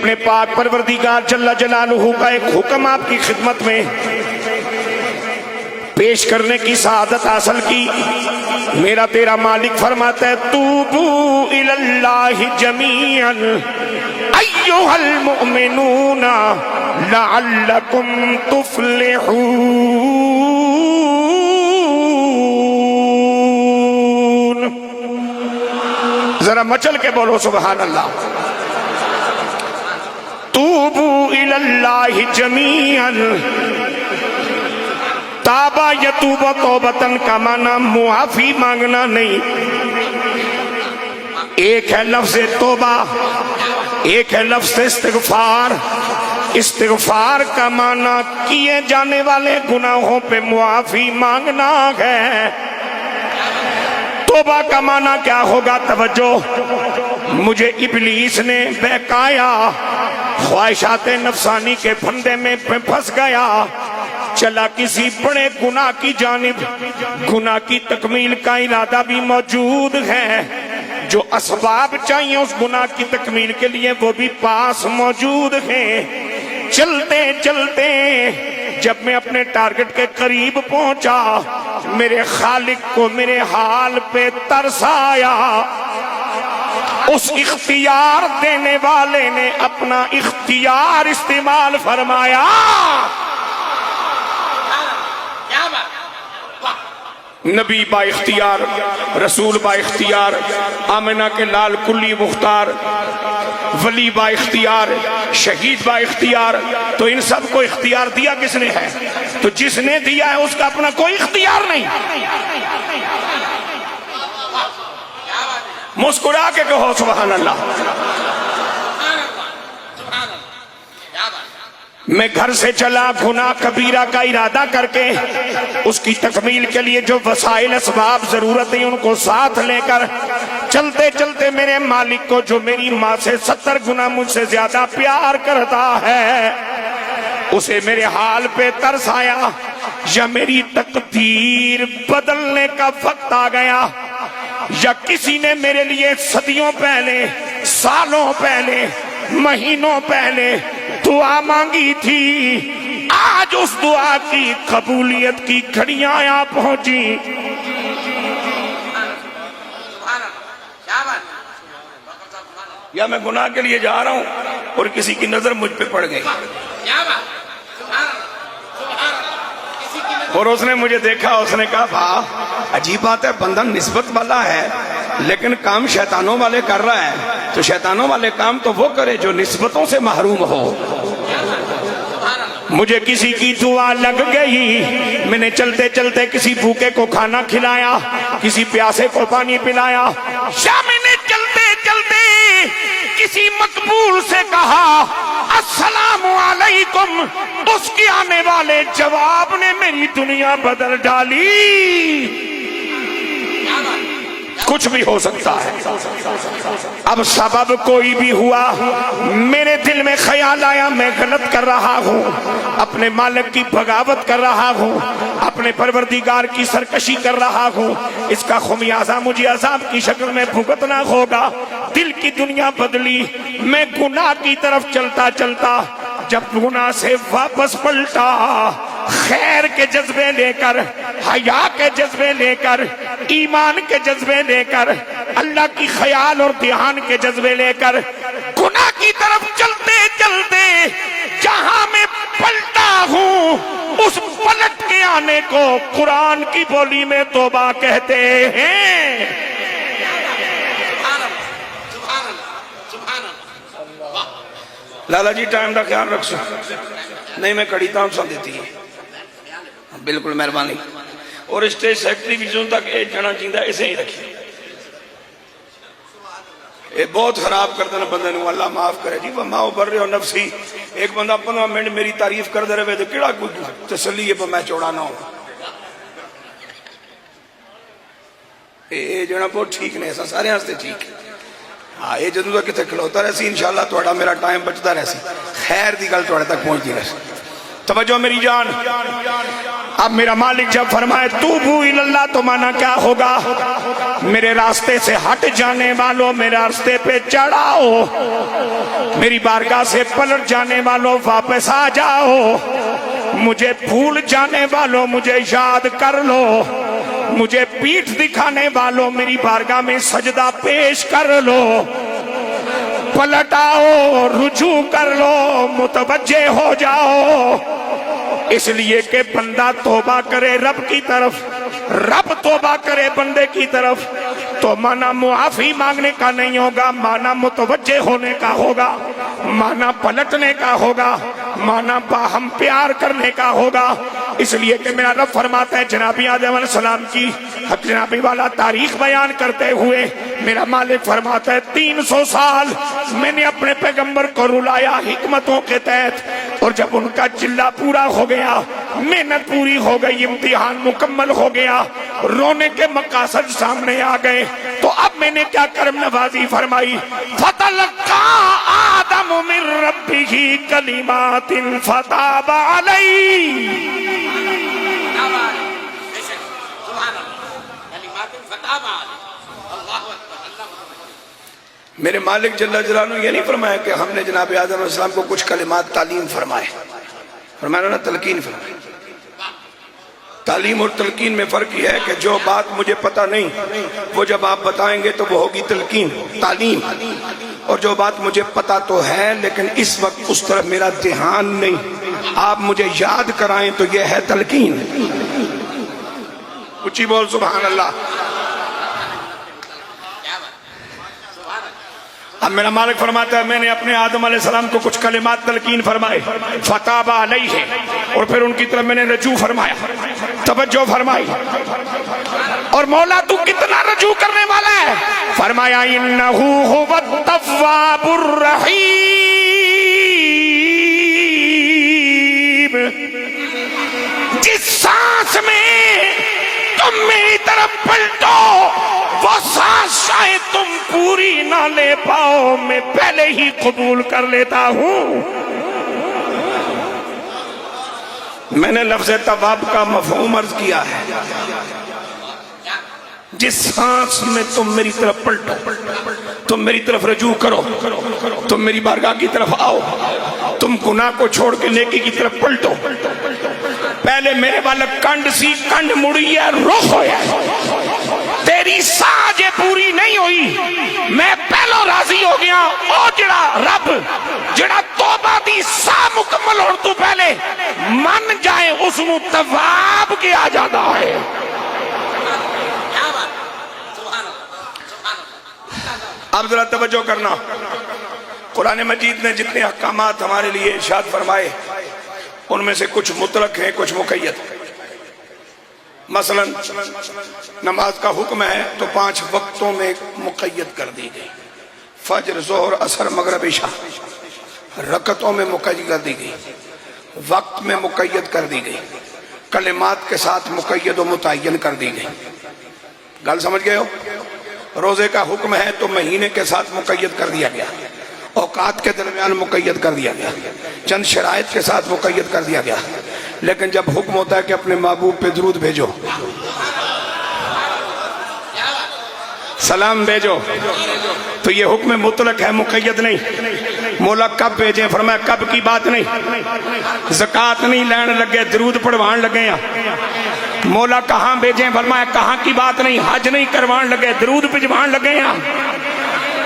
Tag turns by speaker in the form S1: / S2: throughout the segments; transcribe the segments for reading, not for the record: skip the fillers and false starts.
S1: अपने पाक परवरदिगार जल्ला जलालुहु का एक हुक्म आपकी खिदमत में पेश करने की सआदत हासिल की। मेरा तेरा मालिक फरमाता है तूबू इलल्लाहि जमीअन अय्युहल मुमिनूना लअल्लकुम तुफलिहून। जरा मचल के बोलो सुभान अल्लाह। तूबू इलल्लाहि जमीअन, ताबा यतूब तौबतन का माना मुआफी मांगना नहीं। एक है लफ्ज़ तौबा, एक है लफ्ज़ इस्तिग़फ़ार। इस्तिग़फ़ार का माना किए जाने वाले गुनाहों पे मुआफी मांगना है। तौबा का माना क्या होगा? तवज्जो, मुझे इब्लीस ने बहकाया, ख्वाहिशात नफसानी के फंदे में फंस गया, चला किसी बड़े गुनाह की जानिब। गुनाह की तकमील का इरादा भी मौजूद है, जो असबाब चाहिए उस गुनाह की तकमील के लिए वो भी पास मौजूद है। चलते चलते जब मैं अपने टारगेट के करीब पहुंचा, मेरे खालिक को मेरे हाल पे तरस आया। उस इख्तियार देने वाले ने अपना इख्तियार इस्तेमाल फरमाया। नबी बा इख्तियार, रसूल बा इख्तियार, आमिना के लाल कुल्ली मुख्तार, वली बा इख्तियार, शहीद बा इख्तियार। तो इन सब को इख्तियार दिया किसने है? तो जिसने दिया है उसका अपना कोई इख्तियार नहीं। मुस्कुरा के कहो सुभान अल्लाह। मैं घर से चला गुनाह कबीरा का इरादा करके, उसकी तकमील के लिए जो वसाइल असबाब जरूरत है उनको साथ लेकर चलते चलते मेरे मालिक को, जो मेरी माँ से 70 गुना मुझसे ज्यादा प्यार करता है, उसे मेरे हाल पे तरस आया। या मेरी तकदीर बदलने का वक्त आ गया, या किसी ने मेरे लिए सदियों पहले, सालों पहले, महीनों पहले दुआ मांगी थी। आज उस दुआ की कबूलियत की घड़ियां आ पहुंची। या मैं गुनाह के लिए जा रहा हूं और किसी की नजर मुझ पे पड़ गई और उसने मुझे देखा, उसने कहा वाह अजीब बात है, बंदा निस्बत वाला है लेकिन काम शैतानों वाले कर रहा है। तो शैतानों वाले काम तो वो करे जो निस्बतों से महरूम हो। मुझे किसी की दुआ लग गई। मैंने चलते चलते किसी भूखे को खाना खिलाया, किसी प्यासे को पानी पिलाया। या मैंने चलते चलते किसी मकबूल से कहा अस्सलामु अलैकुम, उसके आने वाले जवाब ने मेरी दुनिया बदल डाली। कुछ भी हो सकता है। अब सबब कोई भी हुआ, मेरे दिल में ख्याल आया मैं गलत कर रहा हूँ, अपने मालिक की बगावत कर रहा हूँ, अपने परवरदिगार की सरकशी कर रहा हूँ। इसका खुमियाजा मुझे अजाब की शक्ल में भुगतना होगा। दिल की दुनिया बदली। मैं गुनाह की तरफ चलता चलता जब गुनाह से वापस पलटा, खैर के जज्बे लेकर, हया के जज्बे लेकर, ईमान के जज्बे लेकर, अल्लाह की ख्याल और ध्यान के जज्बे लेकर गुनाह की तरफ चलते चलते जहां मैं पलटा हूं, उस पलट के आने को कुरान की बोली में तौबा कहते हैं। लाला जी टाइम का ख्याल रखो, नहीं मैं कड़ी ताम सा देती है। बिल्कुल मेहरबानी। और स्टेज सेक्रेटरी भी जो तक ये जाना चाहिए इसे ही रखिए। ये बहुत खराब करते हैं बंदे नूं, अल्लाह माफ करे जी। वमा उबर रहे हो नफसी, एक बंदा 15 मिनट मेरी तारीफ करते रहे तो केड़ा कोई तसल्ली है पर मैं चौड़ा ना हो। ये जना बहुत ठीक ने, ऐसा सारे वास्ते ठीक है। हाँ, ये जदों तक कितने खलोता रहे इंशाअल्लाह थोड़ा मेरा टाइम बचता रहे, खैर की गल थोड़े तक पहुंचती रहे। तवज्जो मेरी जान। अब मेरा मालिक जब फरमाए तूबू इल्लल्लाह, तो माना क्या होगा? मेरे रास्ते से हट जाने वालों, मेरे रास्ते पे चढ़ाओ, मेरी बारगाह से पलट जाने वालों वापस आ जाओ, मुझे भूल जाने वालों मुझे याद कर लो, मुझे पीठ दिखाने वालों मेरी बारगाह में सजदा पेश कर लो, पलट आओ, रुजू कर लो, मुतवज्जे हो जाओ। इसलिए कि बंदा तौबा करे रब की तरफ, रब तौबा करे बंदे की तरफ, तो माना मुआफी मांगने का नहीं होगा, माना मुतवज्जे होने का होगा, माना पलटने का होगा, माना बाहम प्यार करने का होगा। इसलिए कि मेरा रब फरमाता है, जनाबी आदम अलैहिस्सलाम की जनाबी वाला तारीख बयान करते हुए मेरा मालिक फरमाता है 300 साल मैंने अपने पैगंबर को रुलाया हिकमतों के तहत, और जब उनका चिल्ला पूरा हो गया, मेहनत पूरी हो गई, इम्तिहान मुकम्मल हो गया, रोने के मकासद सामने आ गए, तो अब मैंने क्या करम नवाजी फरमाई, फतलक्का आदम मिन रब्बिही कलिमातिन फताबा अलैहि। मेरे मालिक जल्ला जलालहू ये नहीं फरमाया कि हमने जनाब आदम अलैहिस्सलाम को कुछ कलिमात तालीम फरमाए, फरमाया ना तलकीन फरमाए। तालीम और तलकीन में फर्क यह है कि जो बात मुझे पता नहीं वो जब आप बताएंगे तो वो होगी तलकीन तालीम, और जो बात मुझे पता तो है लेकिन इस वक्त उस तरफ मेरा ध्यान नहीं, आप मुझे याद कराएं तो यह है तलकीन। ऊंची बोल सुभान अल्लाह। अब मेरा मालिक फरमाता है मैंने अपने आदम अलैहिस्सलाम को कुछ कलिमात तलकीन फरमाए, फताबा अलैहि, और फिर उनकी तरफ मैंने रजू फरमाया, तवज्जो फरमाई। और मौला तू कितना रजू करने वाला है? फरमाया इन्नहु हुवत तव्वाबुर रहीम। जिस सांस में तुम मेरी तरफ पलटो वो सांस शायद तुम पूरी ना ले पाओ, मैं पहले ही कबूल कर लेता हूं। मैंने लफ्ज़ तवाब का मफ़हूम अर्ज किया है, जिस सांस में तुम मेरी तरफ पलटो, तुम मेरी तरफ रजू करो, तुम मेरी बारगाह की तरफ आओ, तुम गुनाह को छोड़ के नेकी की तरफ पलटो। पहले मेरे वाला कंड सी कंड मुड़ी है, रुख होया, तेरी साजे पूरी नहीं हुई, मैं पहलो राजी हो गया। ओ जड़ा रब जड़ा तौबा दी सा मुकम्मल होने तो पहले मन जाए उसनु तवाब के आ जाता है। अब जरा तवज्जो करना, कुरान मजीद ने जितने अहकामात हमारे लिए इरशाद फरमाए उनमें से कुछ मुतलक है, कुछ मुकय्यद। मसलन नमाज का हुक्म है तो 5 वक्तों में मुकय्यद कर दी गई, फजर जोहर असर मगरिब इशा रकतों में मुकय्यद कर दी गई, वक्त में मुकय्यद कर दी गई, कलिमात के साथ मुकय्यद व मुतय्यन कर दी गई। गल समझ गए हो? रोजे का हुक्म है तो महीने के साथ मुकय्यद कर दिया गया, औकात के दरमियान मुकय्यद कर दिया गया, चंद शराइत के साथ मुकय्यद कर दिया गया। लेकिन जब हुक्म होता है कि अपने महबूब पे दुरूद भेजो, सलाम भेजो, तो ये हुक्म मुतलक है, मुकय्यद नहीं। मौला कब भेजे? फरमाया कब की बात नहीं, ज़कात नहीं लैन लगे, दुरूद पढ़वान लगे हैं। मौला कहाँ भेजे? फरमाया कहाँ की बात नहीं, हज नहीं करवान लगे, दुरूद भिजवान लगे हैं।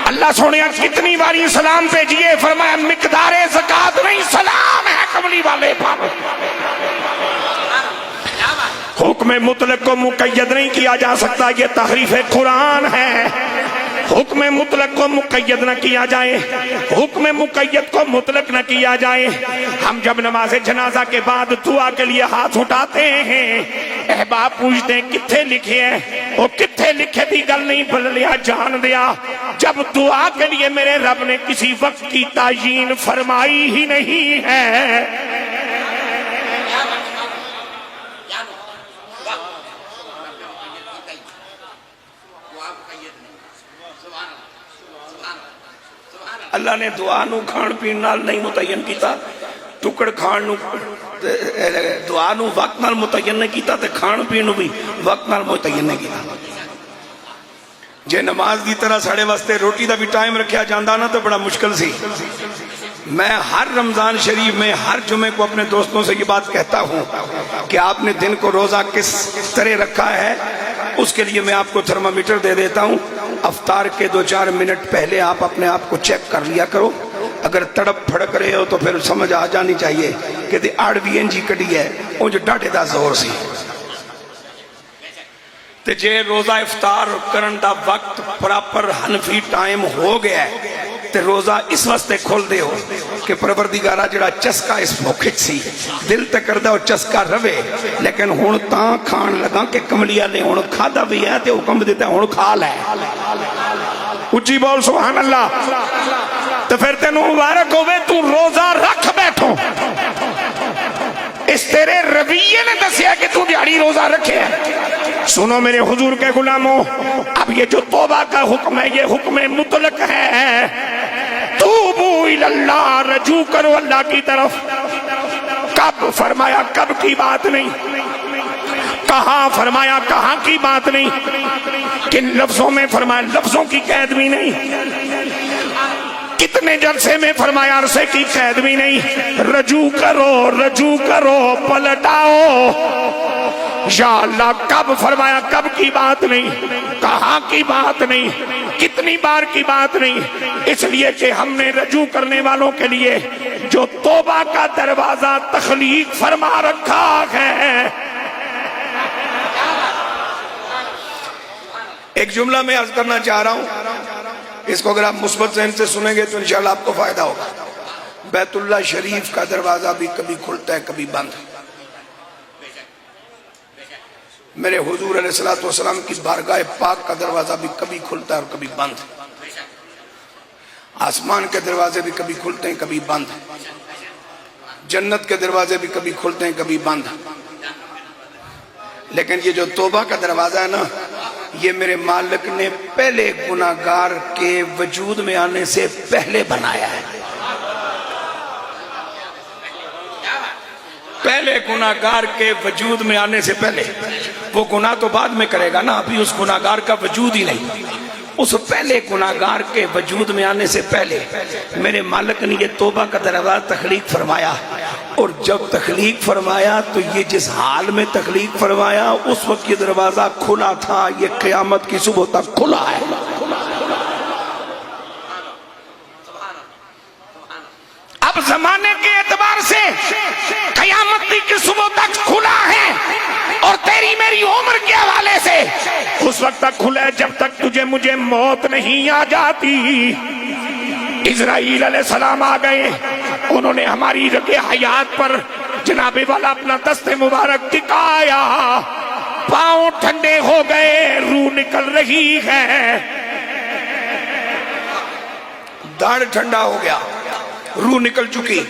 S1: अल्लाह सोनिया कितनी बारी सलाम भेजिए? फरमाया मिकदारे ज़कात नहीं, सलाम है कमली वाले पर। हुक्म मुतलक को मुकय्यद नहीं किया जा सकता, ये तहरीफ कुरान है। हुक्म मुतलक को मुकय्यद न किया जाए, हुक्म मुकय्यद को मुतलक न किया जाए। हम जब नमाज जनाजा के बाद दुआ के लिए हाथ उठाते हैं, अहबाब पूछते हैं किथे लिखे हैं, वो किथे लिखे दी गल नहीं बदल लिया जान दिया। जब दुआ के लिए मेरे रब ने किसी वक्त की तायीन फरमाई ही नहीं है, अल्लाह ने दुआ नू खाण पीण नाल नहीं मुतयन किया, टुकड़ खाण नूं दुआ नूं वक्त नाल मुतयन नहीं कीता ते खाण पीण नूं भी वक्त नाल मुतयन नहीं कीता। जे नमाज की तरह साढ़े वास्ते रोटी का भी टाइम रखा जाता ना तो बड़ा मुश्किल सी। मैं हर रमजान शरीफ में हर जुमे को अपने दोस्तों से ये बात कहता हूँ कि आपने दिन को रोजा किस तरह रखा है, उसके लिए मैं आपको थर्मामीटर दे देता हूँ। अफ्तार के 2-4 मिनट पहले आप अपने आप को चेक कर लिया करो। अगर तड़प फड़क रहे हो तो फिर समझ आ जानी चाहिए कि आड़वी इंजी कड़ी है उंज डाटे का जोर सी। ते जे रोजा इफ्तार करन दा वक्त प्रॉपर हनफी टाइम हो गया ते रोजा इस वास्ते खोल दे हो कि परवरदिगारा जड़ा चस्का इस भुख सी दिल ते करदा वो चस्का रवे, लेकिन हुण तां खाण लगा कि कमलिया ने हुण खादा भी है ते हुक्म दिता हुण खा लै। उच्ची बोल सुभान अल्लाह। तो फिर तेनू मुबारक होवे, तू रोजा रख बैठो। इस तेरे रवैये ने दसिया कि तू दिहाड़ी रोजा रखे है। सुनो मेरे हुजूर के गुलामों, अब ये जो तौबा का हुक्म है ये हुक्म मुतलक है। तूबू इलल्लाह, रजू करो अल्लाह की तरफ। कब फरमाया, कब की बात नहीं। कहाँ फरमाया, कहाँ की बात नहीं। किन लफ्जों में फरमाया, लफ्जों की कैद भी नहीं। कितने जलसे में फरमाया, अरसे की कैद भी नहीं। रजू करो पलटाओ। या अल्लाह, कब फरमाया, कब की बात नहीं, कहाँ की बात नहीं, कितनी बार की बात नहीं। इसलिए कि हमने रजू करने वालों के लिए जो तौबा का दरवाजा तखलीक फरमा रखा है। एक जुमला मैं अर्ज करना चाह रहा हूं, इसको अगर आप मुस्बत ज़हन से सुनेंगे तो इंशाल्लाह आपको फायदा होगा। बैतुल्लाह शरीफ का दरवाजा भी कभी खुलता है कभी बंद। मेरे हुजूर अलैहिस्सलातु वस्सलाम की बारगाह पाक का दरवाजा भी कभी खुलता है और कभी बंद। आसमान के दरवाजे भी कभी खुलते हैं कभी बंद। जन्नत के दरवाजे भी कभी खुलते हैं कभी बंद। लेकिन ये जो तौबा का दरवाजा है ना, ये मेरे मालिक ने पहले गुनाहगार के वजूद में आने से पहले बनाया है। पहले गुनाहगार के वजूद में आने से पहले, वो गुनाह तो बाद में करेगा ना, अभी उस गुनाहगार का वजूद ही नहीं। उस पहले गुनाहगार के वजूद में आने से पहले मेरे मालिक ने ये तौबा का दरवाजा तखलीक फरमाया। और जब तखलीक फरमाया तो ये जिस हाल में तखलीक फरमाया उस वक्त ये दरवाजा खुला था, ये क़यामत की सुबह तक खुला है। अब जमाने के एतबार से क़यामत की सुबह तक खुला है, और तेरी मेरी उम्र के हवाले से उस वक्त तक खुला है जब तक तुझे मुझे मौत नहीं आ जाती। इज़राइल अलैहिस्सलाम आ गए, उन्होंने हमारी रगे हयात पर जनाबे वाला अपना दस्ते मुबारक टिकाया। पांव ठंडे हो गए, रूह निकल रही है। दाढ़ ठंडा हो गया, रूह निकल चुकी,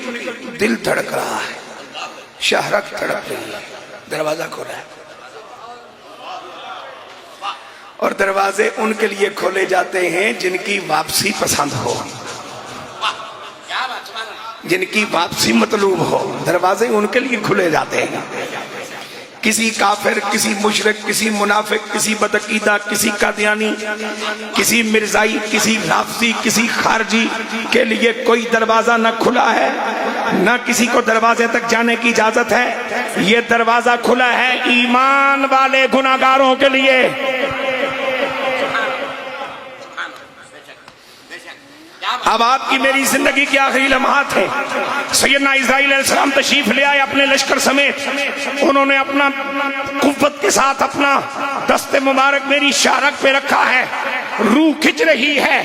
S1: दिल धड़क रहा है, शहरक धड़क रही है। दरवाजा खोला है, और दरवाजे उनके लिए खोले जाते हैं जिनकी वापसी पसंद हो, जिनकी वापसी मतलूब हो। दरवाजे उनके लिए खुले जाते हैं। किसी काफिर, किसी मुशरिक, किसी मुनाफिक, किसी बदअकीदा, किसी कादियानी, किसी मिर्जाई, किसी राफजी, किसी खारजी के लिए कोई दरवाजा न खुला है, न किसी को दरवाजे तक जाने की इजाजत है। ये दरवाजा खुला है ईमान वाले गुनाहगारों के लिए। अब आपकी मेरी जिंदगी के आखिरी लम्हात है। सैयदना इज़राइल अलैहिस्सलाम तशरीफ ले आए अपने लश्कर समेत। उन्होंने अपना कुव्वत के साथ अपना दस्ते मुबारक मेरी शारक पे रखा है। रूह खिंच रही है,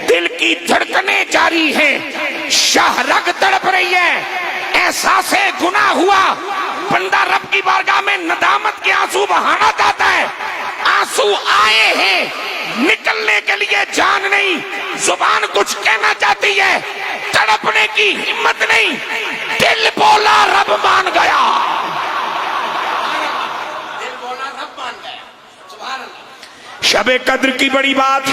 S1: दिल की धड़कनें जारी हैं, शाहरग तड़प रही है। एहसास गुनाह हुआ, बंदा रब की बारगाह में नदामत के आंसू बहाना चाहता है। आंसू आए हैं, निकलने के लिए जान नहीं, जुबान कुछ कहना चाहती है, तड़पने की हिम्मत नहीं। दिल बोला रब मान गया, दिल बोला रब मान गया। सुभान अल्लाह। शबे कद्र की बड़ी बात,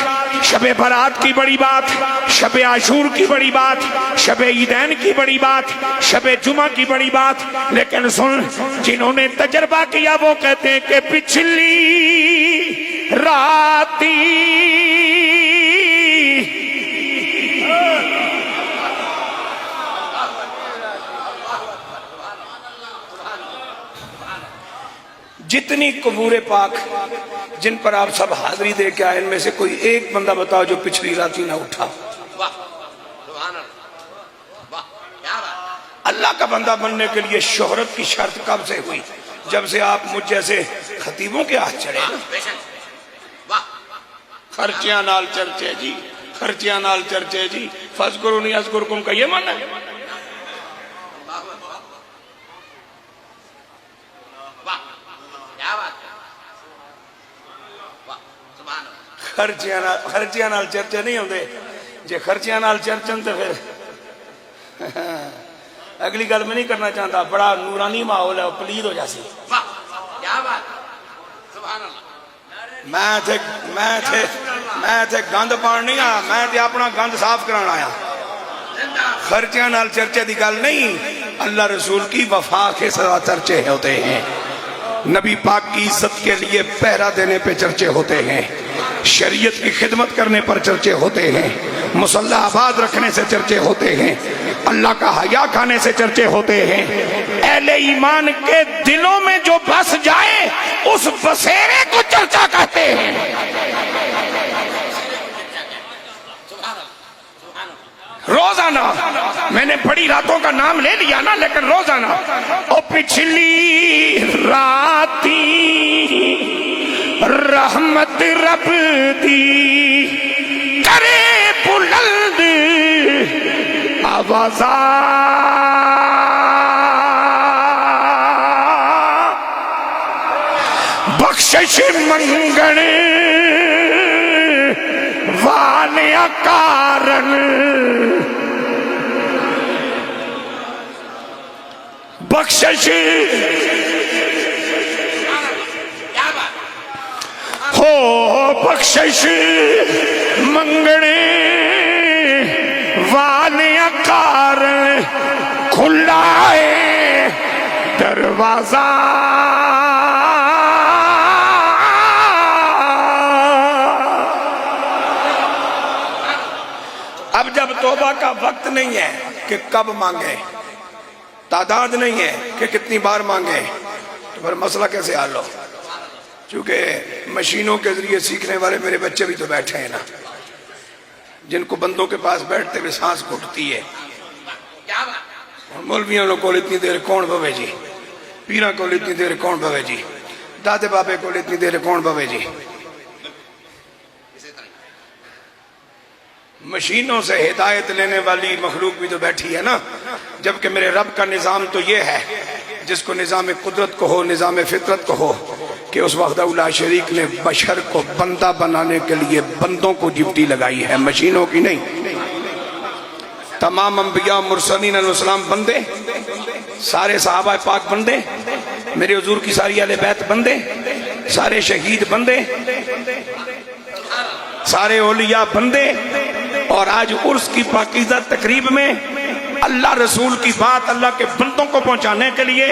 S1: शबे बरात की बड़ी बात, शबे आशूर की बड़ी बात, शबे ईदैन की बड़ी बात, शबे जुमा की बड़ी बात। लेकिन सुन, जिन्होंने तजर्बा किया वो कहते हैं कि पिछली राती जितनी कबूरे पाक जिन पर आप सब हाजिरी दे के आए, इनमें से कोई एक बंदा बताओ जो पिछली रात ही ना उठा। अल्लाह का बंदा बनने के लिए शोहरत की शर्त कब से हुई? जब से आप मुझ जैसे खतीबों के हाथ चढ़े। खर्चियां नाल चर्चे जी, खर्चियां नाल चर्चे जी, फज़कुरू नहीं अज़कुरुकुम का ये माना है। खर्चियां नाल चर्चे नहीं होते। जे खर्चियां नाल चर्चन तो फिर अगली गल मैं नहीं करना चाहता। बड़ा नूरानी माहौल है, पलीद हो जासी। मैं थे गंद पान नहीं आया, मैं ते अपना गंद साफ कराना आया। खर्चियां नाल चर्चे की गल नहीं। अल्लाह रसूल की वफा के सदा चर्चे होते हैं, नबी पाक की इज्जत के लिए पहरा देने पे चर्चे होते हैं, शरीयत की खिदमत करने पर चर्चे होते हैं, मुसल्ला आबाद रखने से चर्चे होते हैं, अल्लाह का हया खाने से चर्चे होते हैं। अहले ईमान के दिलों में जो बस जाए उस बसेरे को चर्चा कहते हैं। रोजाना मैंने बड़ी रातों का नाम ले लिया ना, लेकिन रोजाना ओ पिछली राती रहमत रब दी करे बुलंद आवाज़ा, बख्शिश मंगण वाले कारण बख्शिश हो, बख्शिश मंगने वाले कारण खुला है दरवाजा। अब जब तौबा का वक्त नहीं है कि कब मांगे, तादाद नहीं है कि कितनी बार मांगे, तो फिर मसला कैसे हल हो? चूंकि मशीनों के जरिए सीखने वाले मेरे बच्चे भी तो बैठे हैं ना, जिनको बंदों के पास बैठते हुए सांस घुटती है। और मौलवियों को इतनी देर कौन बवे जी, पीरा को इतनी देर कौन बवे जी, दादे बाबे को इतनी देर कौन बवे जी। मशीनों से हिदायत लेने वाली मखलूक भी तो बैठी है ना, जबकि मेरे रब का निज़ाम तो ये है, जिसको निज़ाम कुदरत को हो, निज़ाम फितरत को हो, कि उस वहदहुल्लाह शरीक ने बशर को बंदा बनाने के लिए बंदों को ड्यूटी लगाई है, मशीनों की नहीं। तमाम अंबिया मुरसलीन अलैहिस्सलाम बंदे, सारे सहाबा पाक बंदे, मेरे हुजूर की सारी अहले बैत बंदे, सारे शहीद बंदे, सारे औलिया बंदे। और आज उर्स की पाकीज़ा तकरीब में अल्लाह रसूल की बात अल्लाह के बंदों को पहुंचाने के लिए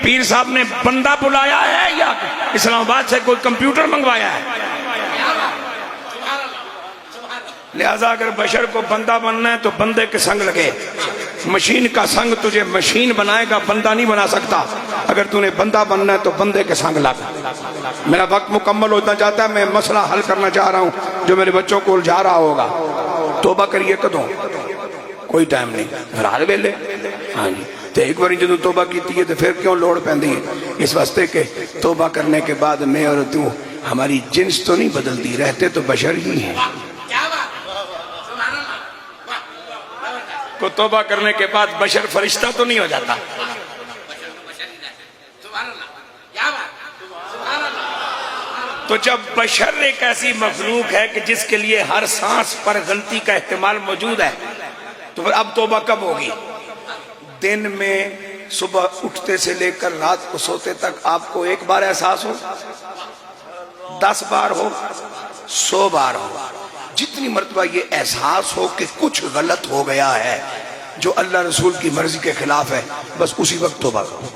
S1: पीर साहब ने बंदा बुलाया है या इस्लामाबाद से कोई कंप्यूटर मंगवाया है? लिहाजा अगर बशर को बंदा बनना है तो बंदे के संग लगे। मशीन का संग तुझे मशीन बनाएगा, बंदा नहीं बना सकता। अगर तूने बंदा बनना है तो बंदे के संग लग। मेरा वक्त मुकम्मल होता जाता है, मैं मसला हल करना चाह रहा हूँ जो मेरे बच्चों को उलझा रहा होगा। तोबा करिए कदों, कोई टाइम नहीं, हर वेले। हाँ जी, तो एक बार जो तोबा की है तो फिर क्यों लोड़ पैंदी है? इस वास्ते के तोबा करने के बाद मैं और तू, हमारी जिन्स तो नहीं बदलती, रहते तो बशर ही हैं। को तोबा करने के बाद बशर फरिश्ता तो नहीं हो जाता। तो जब बशर एक ऐसी मखलूक है कि जिसके लिए हर सांस पर गलती का एहतिमाल मौजूद है, तो फिर अब तोबा कब होगी? दिन में सुबह उठते से लेकर रात को सोते तक आपको एक बार एहसास हो
S2: 10 बार हो 100 बार हो, जितनी मर्तबा ये एहसास हो कि कुछ गलत हो गया है जो अल्लाह रसूल की मर्जी के खिलाफ है, बस उसी वक्त तौबा करो।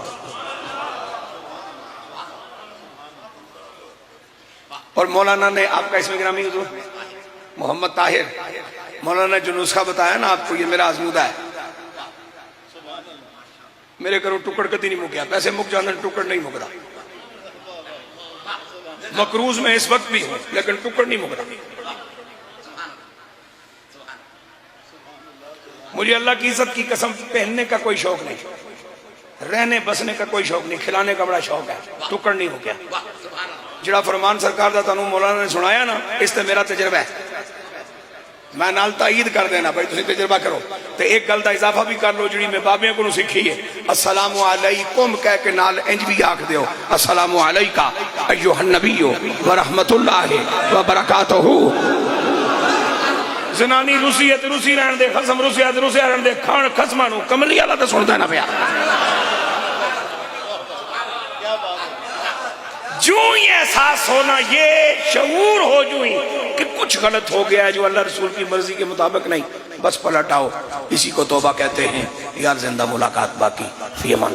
S2: और मौलाना ने आपका इसमें गिरामी हुजूर मोहम्मद ताहिर, मौलाना ने जो नुस्खा बताया ना आपको, ये मेरा आजमूदा है। मेरे घरों टुकड़ कभी नहीं मुक्या, पैसे मुक जाने टुकड़ नहीं मुकता। मकरूज में इस वक्त भी हूं लेकिन टुकड़ नहीं मुकता। मुझे अल्लाह की इज्जत की कसम पहनने का कोई शौक नहीं, रहने बसने का कोई शौक नहीं, खिलाने का बड़ा शौक है, टुकड़ नहीं हो गया। जिहड़ा फरमान सरकार का तुहानू मौलाना ने सुनाया ना, इससे मेरा तजर्बा है, मैं नाल ताईद कर देना भाई तुसीं तजर्बा करो। तो एक गल का इजाफा भी कर लो जी मैं बाबियां को सीखी है, अस्सलामु अलैकुम कह के नाल इंज भी आख दियो, अस्सलामु अलैका अय्युहन नबिय्यु व रहमतुल्लाहि व बरकातहू। जनानी रुसी है तो रुसी रहन दे, खसम रुसिया तो रुसिया रहन दे, खान खसमा नू कमली वाला तो सुनता ना पिया। जो ही एहसास होना, ये शऊर हो जो ही कि कुछ गलत हो गया है जो अल्लाह रसूल की मर्जी के मुताबिक नहीं, बस पलट आओ। इसी को तौबा कहते हैं। यार जिंदा मुलाकात बाकी। फी अमान।